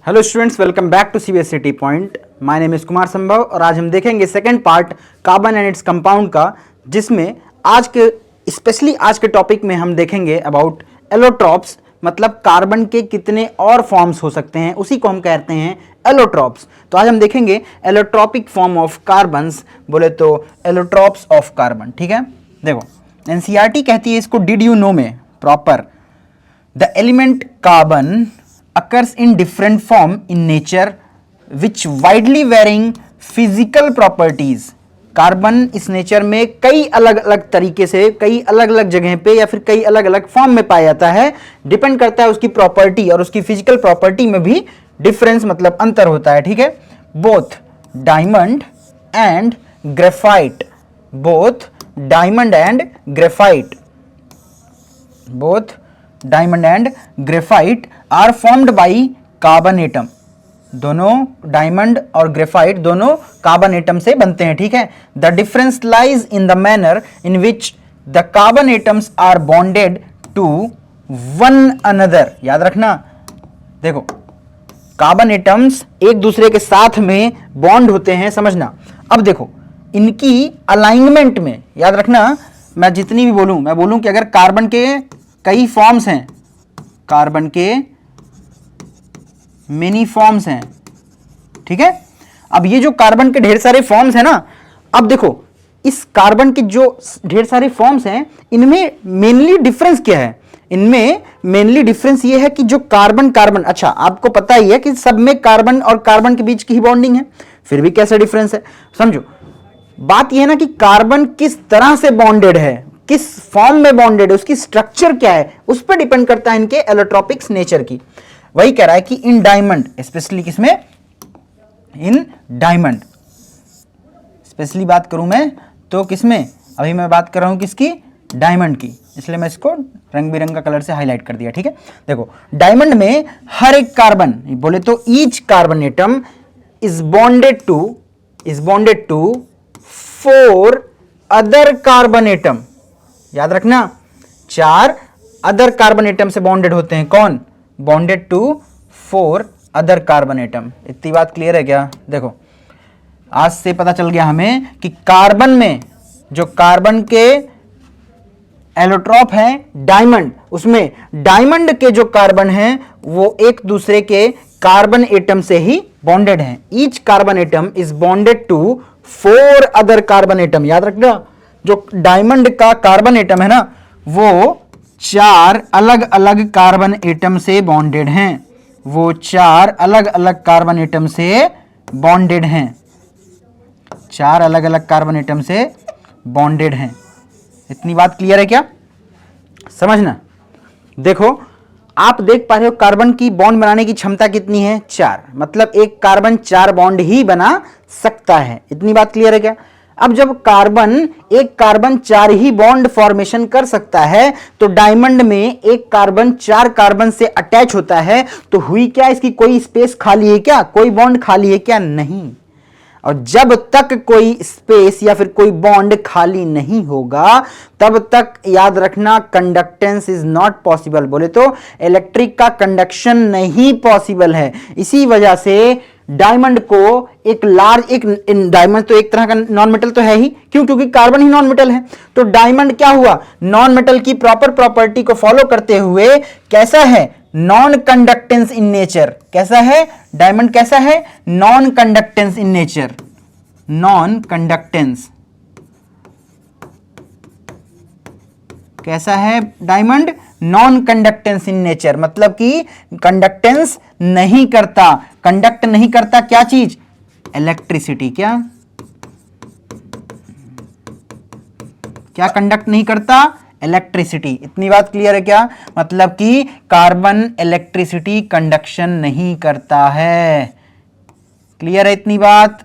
Hello students, welcome back to CBSE T point. My name is Kumar Sambhav और आज हम देखेंगे second part carbon and its compound का, जिसमें आज के टॉपिक में हम देखेंगे अबाउट एलोट्रॉप्स, मतलब कार्बन के कितने और फॉर्म्स हो सकते हैं, उसी को हम कहते हैं एलोट्रॉप्स। तो आज हम देखेंगे एलोट्रॉपिक फॉर्म ऑफ कार्बन्स, बोले तो एलोट्रॉप्स ऑफ कार्बन। ठीक है, देखो एनसीईआरटी कहती है इसको डिड यू नो में proper, the element carbon occurs in different form in nature which widely varying physical properties। Carbon इस नेचर में कई अलग अलग तरीके से, कई अलग अलग जगह पे या फिर कई अलग अलग फॉर्म में पाया जाता है। डिपेंड करता है उसकी प्रॉपर्टी, और उसकी फिजिकल प्रॉपर्टी में भी डिफरेंस मतलब अंतर होता है। ठीक है, both diamond and graphite, both diamond and graphite, both diamond and graphite are formed by carbon atom. दोनों डायमंड और ग्रेफाइट दोनों कार्बन एटम से बनते हैं। ठीक है, the difference lies in the manner in which the carbon atoms are bonded to one another. याद रखना, देखो कार्बन एटम्स एक दूसरे के साथ में बॉन्ड होते हैं, समझना। अब देखो इनकी अलाइनमेंट में, याद रखना, मैं जितनी भी बोलूं, मैं बोलूं कि अगर कार्बन के कई फॉर्म्स हैं, कार्बन के मेनी फॉर्म्स हैं, ठीक है। अब ये जो कार्बन के ढेर सारे फॉर्म्स हैं ना, अब देखो इस कार्बन के जो ढेर सारे फॉर्म्स हैं, इनमें मेनली डिफरेंस क्या है? इनमें मेनली डिफरेंस ये है कि जो कार्बन कार्बन, अच्छा आपको पता ही है कि सब में कार्बन और कार्बन के बीच की ही बॉन्डिंग है, फिर भी कैसा डिफरेंस है समझो। बात यह है ना कि कार्बन किस तरह से बॉन्डेड है, किस फॉर्म में बॉन्डेड है, उसकी स्ट्रक्चर क्या है, उस पर डिपेंड करता है इनके एलोट्रॉपिक्स नेचर की। वही कह रहा है कि इन डायमंड, स्पेशली किसमें, इन डायमंड, स्पेशली बात करूं मैं तो किसमें, अभी मैं बात कर रहा हूं किसकी, डायमंड की, इसलिए मैं इसको रंग बिरंगा कलर से हाईलाइट कर दिया। ठीक है, देखो डायमंड में हर एक कार्बन, बोले तो each carbon atom is bonded to 4 other carbon atom. याद रखना, 4 अदर कार्बन एटम से बॉन्डेड होते हैं। कौन? Bonded to 4 other carbon atom. इतनी बात क्लियर है क्या? देखो आज से पता चल गया हमें कि कार्बन में, जो कार्बन के एलोट्रॉप है डायमंड, उसमें डायमंड के जो कार्बन हैं वो एक दूसरे के कार्बन एटम से ही बॉन्डेड हैं। Each carbon atom is bonded to 4 other carbon atom. याद रखना, जो डायमंड का कार्बन एटम है ना, वो 4 अलग अलग कार्बन एटम से बॉन्डेड हैं, वो 4 अलग अलग कार्बन एटम से बॉन्डेड हैं, 4 अलग अलग कार्बन एटम से बॉन्डेड हैं। इतनी बात क्लियर है क्या? समझना, देखो आप देख पा रहे हो कार्बन की बॉन्ड बनाने की क्षमता कितनी है? 4, मतलब एक कार्बन 4 बॉन्ड ही बना सकता है। इतनी बात क्लियर है क्या? अब जब एक कार्बन 4 ही बॉन्ड फॉर्मेशन कर सकता है, तो डायमंड में एक कार्बन 4 कार्बन से अटैच होता है, तो हुई क्या, इसकी कोई स्पेस खाली है क्या, कोई बॉन्ड खाली है क्या? नहीं। और जब तक कोई स्पेस या फिर कोई बॉन्ड खाली नहीं होगा, तब तक याद रखना कंडक्टेंस इज नॉट पॉसिबल। बोले तो इलेक्ट्रिक का कंडक्शन नहीं पॉसिबल है। इसी वजह से डायमंड को डायमंड तो एक तरह का नॉन मेटल तो है ही, क्यों? क्योंकि कार्बन ही नॉन मेटल है। तो डायमंड क्या हुआ, नॉन मेटल की प्रॉपर प्रॉपर्टी को फॉलो करते हुए कैसा है, नॉन कंडक्टेंस इन नेचर। कैसा है डायमंड? कैसा है? Non conductance in nature, non conductance. कैसा है diamond? Non conductance in nature, मतलब कि कंडक्टेंस नहीं करता, कंडक्ट नहीं करता क्या चीज? इलेक्ट्रिसिटी। क्या कंडक्ट नहीं करता? इलेक्ट्रिसिटी। इतनी बात क्लियर है क्या? मतलब कि कार्बन इलेक्ट्रिसिटी कंडक्शन नहीं करता है। क्लियर है इतनी बात?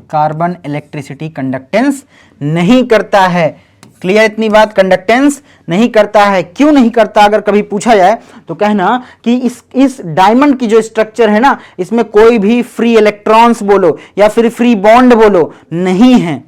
कार्बन इलेक्ट्रिसिटी कंडक्टेंस नहीं करता है। क्लियर इतनी बात? कंडक्टेंस नहीं करता है। क्यों नहीं करता अगर कभी पूछा जाए तो कहना कि इस डायमंड की जो स्ट्रक्चर है ना, इसमें कोई भी फ्री इलेक्ट्रॉन्स बोलो या फिर फ्री बॉन्ड बोलो नहीं है।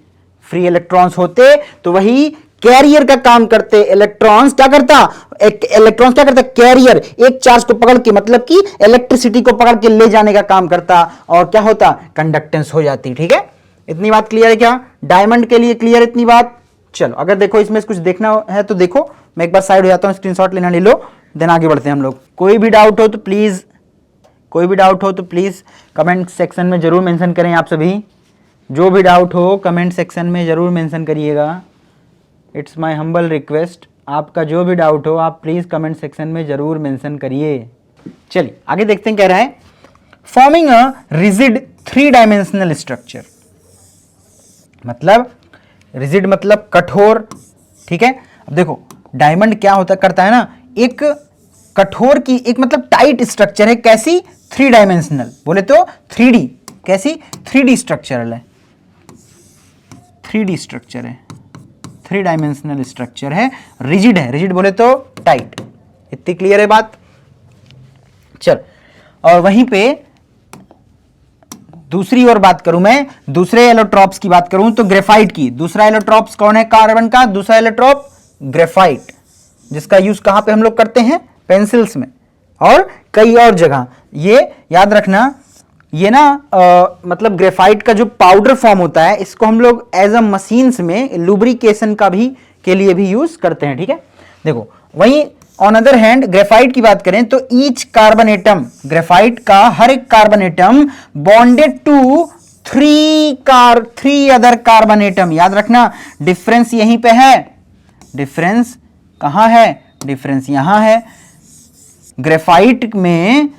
फ्री इलेक्ट्रॉन्स होते तो वही कैरियर का काम करते। इलेक्ट्रॉन्स क्या करता, एक इलेक्ट्रॉन्स क्या करता, कैरियर, एक चार्ज को पकड़ के, मतलब कि इलेक्ट्रिसिटी को पकड़ के ले जाने का काम करता, और क्या होता, कंडक्टेंस हो जाती। ठीक है, इतनी बात क्लियर है क्या, डायमंड के लिए क्लियर इतनी बात। चलो अगर देखो इसमें कुछ देखना है तो देखो, मैं एक बार साइड हो जाता हूं, स्क्रीनशॉट लेना ले लो, देन आगे बढ़ते हैं हम लोग। कोई भी डाउट हो तो प्लीज, कोई भी डाउट हो तो प्लीज कमेंट सेक्शन में जरूर मेंशन करें। आप सभी जो भी डाउट हो कमेंट सेक्शन में जरूर मेंशन करिएगा, इट्स माय हम्बल रिक्वेस्ट। आपका जो भी डाउट हो आप प्लीज कमेंट सेक्शन में जरूर मेंशन करिए। चलिए आगे देखते हैं, कह रहा है forming a rigid 3 dimensional structure, मतलब रिजिड मतलब कठोर। ठीक है, अब देखो डायमंड क्या होता करता है ना, एक कठोर की, एक मतलब टाइट स्ट्रक्चर है, कैसी, 3 डायमेंशनल, बोले तो 3D, कैसी, 3D स्ट्रक्चरल है, 3D स्ट्रक्चर है, 3 डायमेंशनल स्ट्रक्चर है, रिजिड है, रिजिड बोले तो टाइट। इतनी क्लियर है बात। चल, और वहीं पे दूसरी ओर बात करूं मैं, दूसरे एलोट्रॉप्स की बात करूं तो ग्रेफाइट की। दूसरा एलोट्रॉप्स कौन है कार्बन का, दूसरा एलोट्रॉप ग्रेफाइट, जिसका यूज कहां पे हम लोग करते हैं, पेंसिल्स में और कई और जगह। ये याद रखना, ये ना मतलब ग्रेफाइट का जो पाउडर फॉर्म होता है, इसको हम लोग एज अ मशीन्स में लुब्रिकेशन का भी के लिए भी यूज करते हैं। ठीक है, देखो वहीं ऑन अदर हैंड ग्रेफाइट की बात करें तो ईच कार्बन एटम, ग्रेफाइट का हर एक carbon atom bonded to 3 other carbon atom. याद रखना डिफरेंस यहीं पे है, डिफरेंस कहां है, डिफरेंस यहां है। ग्रेफाइट में,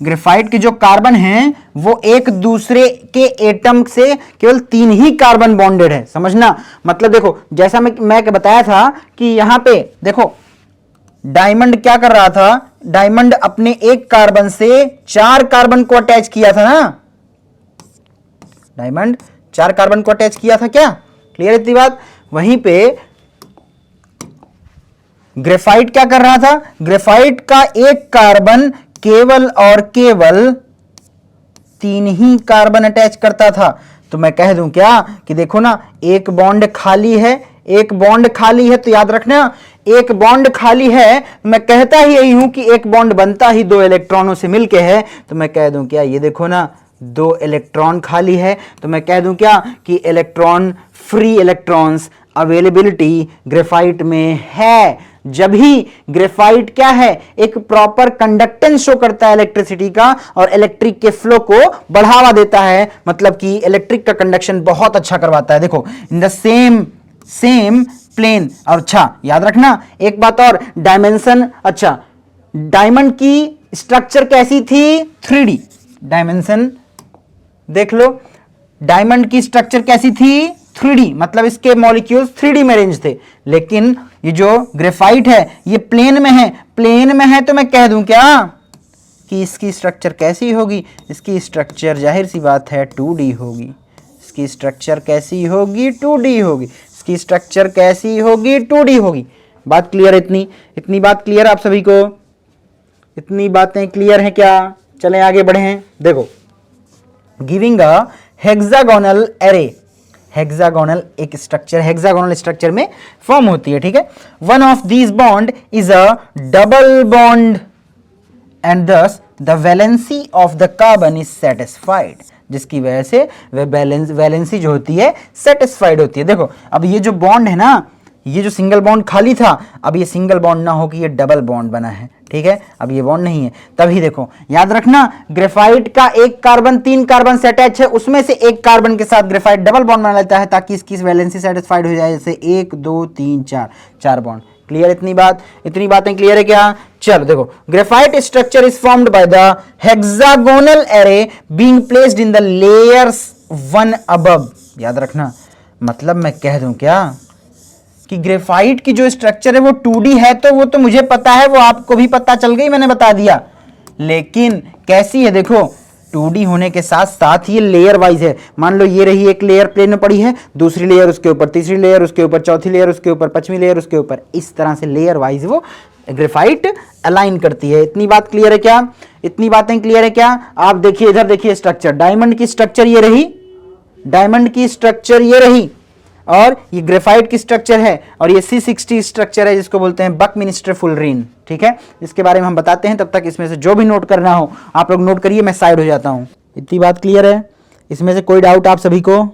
ग्रेफाइट के जो कार्बन हैं वो एक दूसरे के एटम से केवल 3 ही कार्बन बॉन्डेड है, समझना। मतलब देखो जैसा मैं बताया था कि यहां पे देखो डायमंड क्या कर रहा था, डायमंड अपने एक कार्बन से 4 कार्बन को अटैच किया था ना, डायमंड 4 कार्बन को अटैच किया था क्या, क्लियर इतनी बात। वहीं पे ग्रेफाइट क्या कर रहा था, ग्रेफाइट का एक कार्बन केवल और केवल 3 ही कार्बन अटैच करता था। तो मैं कह दूं क्या कि देखो ना, एक बॉन्ड खाली है, एक बॉन्ड खाली है, तो याद रखना एक बॉन्ड खाली है, मैं कहता ही यही हूं कि एक बॉन्ड बनता ही 2 इलेक्ट्रॉनों से मिलके है। तो मैं कह दूं क्या, ये देखो ना 2 इलेक्ट्रॉन खाली है, तो मैं कह दूं क्या कि electron free electrons availability graphite में है। जब ही ग्रेफाइट क्या है, एक प्रॉपर कंडक्टेंस शो करता है इलेक्ट्रिसिटी का, और इलेक्ट्रिक के फ्लो को बढ़ावा देता है, मतलब कि इलेक्ट्रिक का कंडक्शन बहुत अच्छा करवाता है। देखो इन द सेम प्लेन। और अच्छा याद रखना एक बात और, डायमेंशन, अच्छा डायमंड की स्ट्रक्चर कैसी थी, 3D। डायमेंशन देख लो, डायमंड की स्ट्रक्चर कैसी थी, 3D, मतलब इसके मॉलिक्यूल्स 3D में अरेंज थे। लेकिन ये जो ग्रेफाइट है ये प्लेन में है, प्लेन में है, तो मैं कह दूं क्या कि इसकी स्ट्रक्चर कैसी होगी, इसकी स्ट्रक्चर जाहिर सी बात है 2D होगी। इसकी स्ट्रक्चर कैसी होगी, 2D होगी। इसकी स्ट्रक्चर कैसी होगी, 2D होगी। बात क्लियर है, इतनी बात क्लियर आप सभी को, इतनी बातें क्लियर हैं क्या। चलें आगे बढ़ें। देखो giving a hexagonal array, hexagonal एक स्ट्रक्चर, हेक्सागोनल स्ट्रक्चर में फॉर्म होती है। ठीक है, one of these bond is a double bond and thus the valency of the carbon is satisfied, जिसकी वजह से वह वैलेंसी जो होती है सेटिस्फाइड होती है। देखो अब ये जो बॉन्ड है ना, ये जो सिंगल बॉन्ड खाली था, अब ये सिंगल बॉन्ड ना हो कि ये डबल बॉन्ड बना है। ठीक है, अब ये बॉन्ड नहीं है, तभी देखो याद रखना ग्रेफाइट का एक कार्बन 3 कार्बन से अटैच है, उसमें से एक कार्बन के साथ ग्रेफाइट डबल बॉन्ड बना लेता है ताकि इसकी वैलेंसी सेटिस्फाइड हो जाए, जैसे 1 2 3 4 बॉन्ड। क्लियर इतनी बात, इतनी बातें क्लियर है क्या। चलो देखो graphite structure is formed by the hexagonal array being placed in the layers 1 above. याद रखना, मतलब मैं कह दूं क्या कि ग्रेफाइट की जो स्ट्रक्चर है वो 2D है, तो वो तो मुझे पता है, वो आपको भी पता चल गई, मैंने बता दिया। लेकिन कैसी है देखो, 2D होने के साथ साथ ये लेयर वाइज है। मान लो ये रही एक लेयर प्लेन में पड़ी है, दूसरी लेयर उसके ऊपर, तीसरी लेयर उसके ऊपर, चौथी लेयर उसके ऊपर, 5वीं लेयर उसके ऊपर, इस तरह से लेयर वाइज वो ग्रेफाइट अलाइन करती है। इतनी बात क्लियर है क्या, इतनी बातें क्लियर है क्या। आप देखिए इधर देखिए स्ट्रक्चर, डायमंड की स्ट्रक्चर ये रही, डायमंड की स्ट्रक्चर ये रही। और ये ग्रेफाइट की स्ट्रक्चर है, और ये C60 स्ट्रक्चर है जिसको बोलते हैं बकमिंस्टर फुलरीन। ठीक है, इसके बारे में हम बताते हैं, तब तक इसमें से जो भी नोट करना हो आप लोग नोट करिए, मैं साइड हो जाता हूं। इतनी बात क्लियर है? इसमें से कोई डाउट आप सभी को?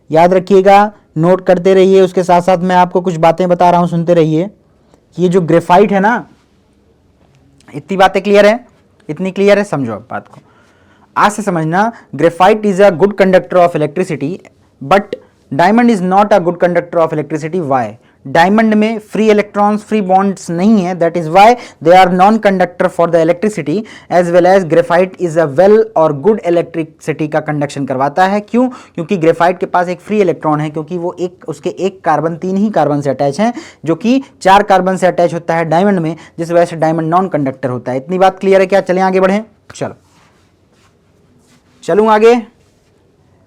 याद रखिएगा, नोट करते रहिए, उसके साथ साथ मैं आपको कुछ बातें बता रहा हूं, सुनते रहिए। कि ये जो ग्रेफाइट है ना, इतनी बातें क्लियर है? इतनी क्लियर है? समझो अब बात को, आज से समझना। Graphite is a good conductor of electricity, but diamond is not a good conductor of electricity. Why? Diamond में फ्री इलेक्ट्रॉन्स, फ्री बॉन्ड्स नहीं है, that is why they are non conductor for the electricity, as well as graphite is a well और good electricity का conduction करवाता है। क्यों? क्योंकि graphite के पास एक फ्री इलेक्ट्रॉन है, क्योंकि वो उसके एक कार्बन, 3 ही कार्बन से अटैच है, जो कि 4 कार्बन से अटैच होता है डायमंड में, जिस वजह से डायमंड नॉन कंडक्टर होता है। इतनी बात क्लियर है क्या? चलें आगे बढ़ें। चलो चलूं आगे,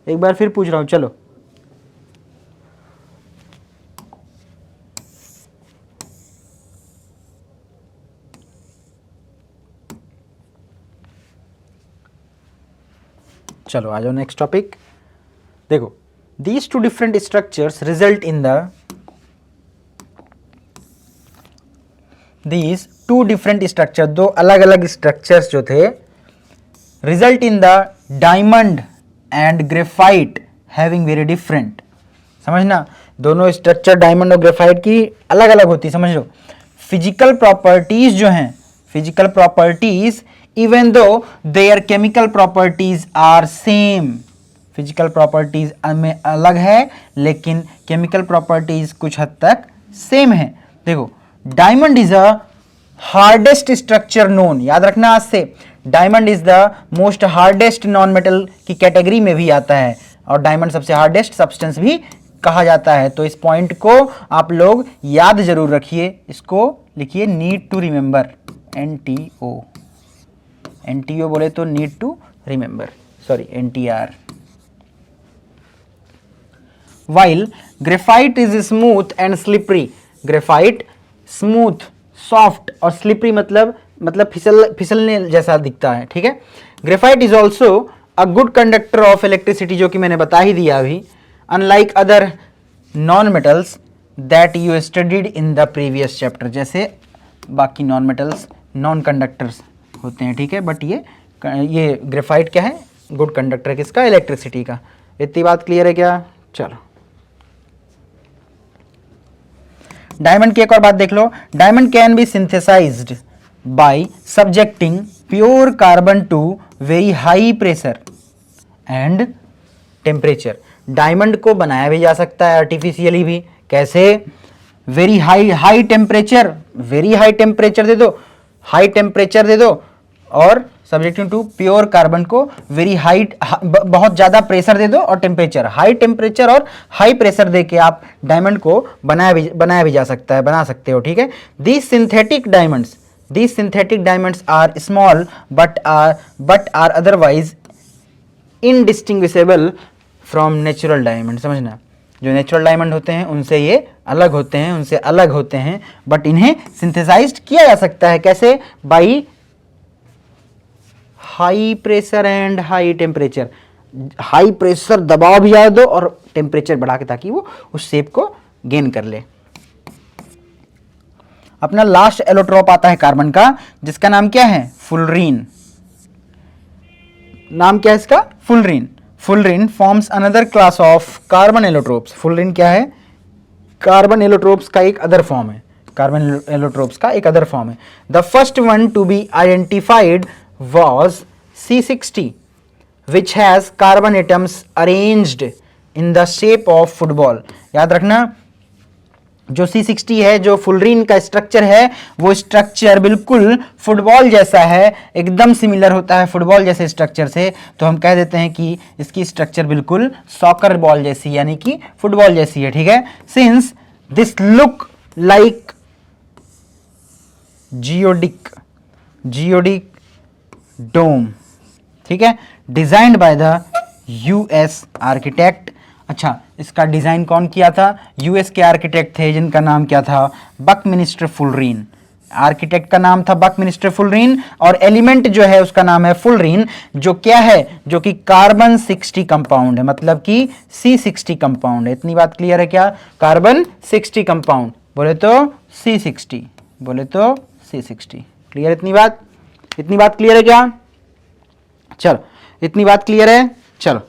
एक बार फिर पूछ रहा हूं, चलो। चलो आ जाओ नेक्स्ट टॉपिक। देखो, these two different structures result in the, these two different structure, 2 अलग अलग स्ट्रक्चर्स जो थे, result in the diamond and graphite having very different. समझना, दोनों स्ट्रक्चर डायमंड और ग्रेफाइट की अलग अलग होती है, समझ लो। फिजिकल प्रॉपर्टीज जो हैं, physical properties, even though their chemical properties are same, physical properties में अलग है लेकिन केमिकल प्रॉपर्टीज कुछ हद तक सेम है। देखो, diamond is a hardest structure known, याद रखना आज से, diamond is the most hardest non metal की कैटेगरी में भी आता है, और डायमंड सबसे हार्डेस्ट सब्सटेंस भी कहा जाता है। तो इस पॉइंट को आप लोग याद जरूर रखिए, इसको लिखिए need to remember, NTO, NTO बोले तो need to remember, sorry NTR। While graphite is smooth and slippery, graphite smooth, soft, और स्लिपरी मतलब फिसलने जैसा दिखता है। ठीक है, graphite is also a good conductor of electricity, जो कि मैंने बता ही दिया अभी, unlike other non metals that you studied in the previous chapter, जैसे बाकी नॉन मेटल्स नॉन कंडक्टर्स होते हैं। ठीक है, बट ये ग्रेफाइट क्या है? गुड कंडक्टर, किसका? इलेक्ट्रिसिटी का। इतनी बात क्लियर है क्या? चलो, डायमंड की एक और बात देख लो। Diamond can be synthesized by subjecting pure carbon to very high pressure and temperature. Diamond को बनाया भी जा सकता है आर्टिफिशियली भी। कैसे? Very high temperature, very high temperature दे दो, हाई टेम्परेचर दे दो, और सब्जेक्टिंग टू प्योर कार्बन को वेरी हाई, बहुत ज़्यादा प्रेशर दे दो, और टेम्परेचर, हाई टेम्परेचर और हाई प्रेशर दे के आप डायमंड को बनाया भी जा सकता है, बना सकते हो। ठीक है, these synthetic diamonds are small but are otherwise indistinguishable from natural diamond. समझना, जो नेचुरल डायमंड होते हैं उनसे ये अलग होते हैं, बट इन्हें सिंथेसाइज्ड किया जा सकता है। कैसे? By high pressure and high temperature, high pressure दबाव भी ज्यादा दो और टेम्परेचर बढ़ा के, ताकि वो उस शेप को गेन कर ले। अपना लास्ट एलोट्रोप आता है कार्बन का, जिसका नाम क्या है? फुलरीन। नाम क्या है इसका? Fullerene. Fullerene forms another class of carbon allotropes. Fullerene क्या है? कार्बन एलोट्रोप्स का एक अदर फॉर्म है, कार्बन एलोट्रोप्स का एक अदर फॉर्म है। The first one to be identified was C60, which has carbon atoms arranged in the shape of football। याद रखना, जो C60 है, जो फुलरीन का स्ट्रक्चर है, वो स्ट्रक्चर बिल्कुल फुटबॉल जैसा है, एकदम सिमिलर होता है फुटबॉल जैसे स्ट्रक्चर से। तो हम कह देते हैं कि इसकी स्ट्रक्चर बिल्कुल सॉकर बॉल जैसी, यानी कि फुटबॉल जैसी है। ठीक है, सिंस दिस लुक लाइक जियोडिक डोम। ठीक है, designed by the US architect. अच्छा, इसका डिजाइन कौन किया था? US के आर्किटेक्ट थे, जिनका नाम क्या था? Buckminster fullerene. आर्किटेक्ट का नाम था बकमिंस्टर फुलरीन और एलिमेंट जो है उसका नाम है फुलरीन, जो क्या है, जो कि कार्बन 60 कंपाउंड है, मतलब कि C60 कंपाउंड है। इतनी बात क्लियर है क्या? कार्बन 60 कंपाउंड बोले तो C60, बोले तो C60। क्लियर? इतनी बात क्लियर है क्या? चलो, इतनी बात क्लियर है। चलो,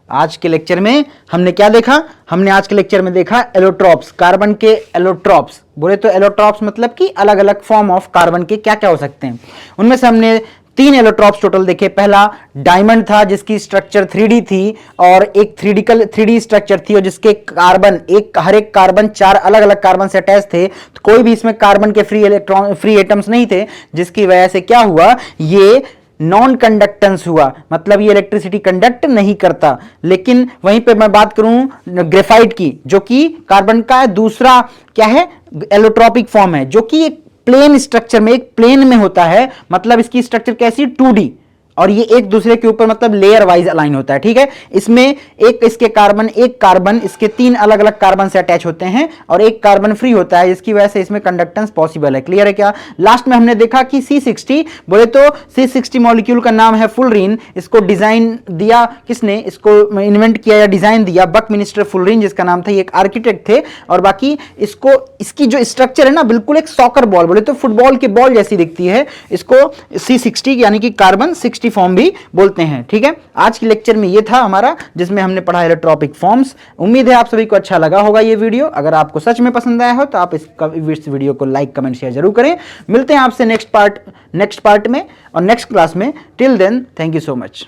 आज के लेक्चर में हमने क्या देखा? हमने आज के लेक्चर में देखा एलोट्रॉप्स, कार्बन के एलोट्रॉप्स। बोले तो एलोट्रॉप्स मतलब कि अलग अलग फॉर्म ऑफ कार्बन के क्या क्या हो सकते हैं। उनमें से हमने 3 एलोट्रॉप्स टोटल देखे। पहला डायमंड था जिसकी स्ट्रक्चर 3D थी और एक 3D स्ट्रक्चर थी और जिसके कार्बन हर एक कार्बन 4 अलग अलग कार्बन से अटैच थे, तो कोई भी इसमें कार्बन के फ्री एटम्स नहीं थे, जिसकी वजह से क्या हुआ, ये नॉन कंडक्टेंस हुआ, मतलब ये इलेक्ट्रिसिटी कंडक्ट नहीं करता। लेकिन वहीं पे मैं बात करूं ग्रेफाइट की, जो कि कार्बन का दूसरा क्या है, एलोट्रॉपिक फॉर्म है, जो कि एक प्लेन स्ट्रक्चर में, एक प्लेन में होता है, मतलब इसकी स्ट्रक्चर कैसी, 2D, और ये एक दूसरे के ऊपर मतलब लेयर वाइज अलाइन होता है। ठीक है, इसमें एक कार्बन इसके 3 अलग अलग कार्बन से अटैच होते हैं और एक कार्बन फ्री होता है, जिसकी वजह से इसमें कंडक्टेंस पॉसिबल है। क्लियर है क्या? लास्ट में हमने देखा कि C60, बोले तो C60 मॉलिक्यूल का नाम है फुलरीन। इसको डिजाइन दिया किसने, इसको इन्वेंट किया या डिजाइन दिया बकमिंस्टर फुलरीन, जिसका नाम था, ये एक आर्किटेक्ट थे। और बाकी इसकी जो स्ट्रक्चर है ना, बिल्कुल एक सॉकर बॉल, बोले तो फुटबॉल की बॉल जैसी दिखती है। इसको C60 यानी कि कार्बन 60 फॉर्म भी बोलते हैं। ठीक है, आज के लेक्चर में ये था हमारा, जिसमें हमने पढ़ा इलेक्ट्रॉपिक फॉर्म्स। उम्मीद है आप सभी को अच्छा लगा होगा ये वीडियो। अगर आपको सच में पसंद आया हो तो आप इस वीडियो को लाइक, कमेंट, शेयर जरूर करें। मिलते हैं आपसे नेक्स्ट पार्ट में और नेक्स्ट क्लास में। Till then, thank you so much.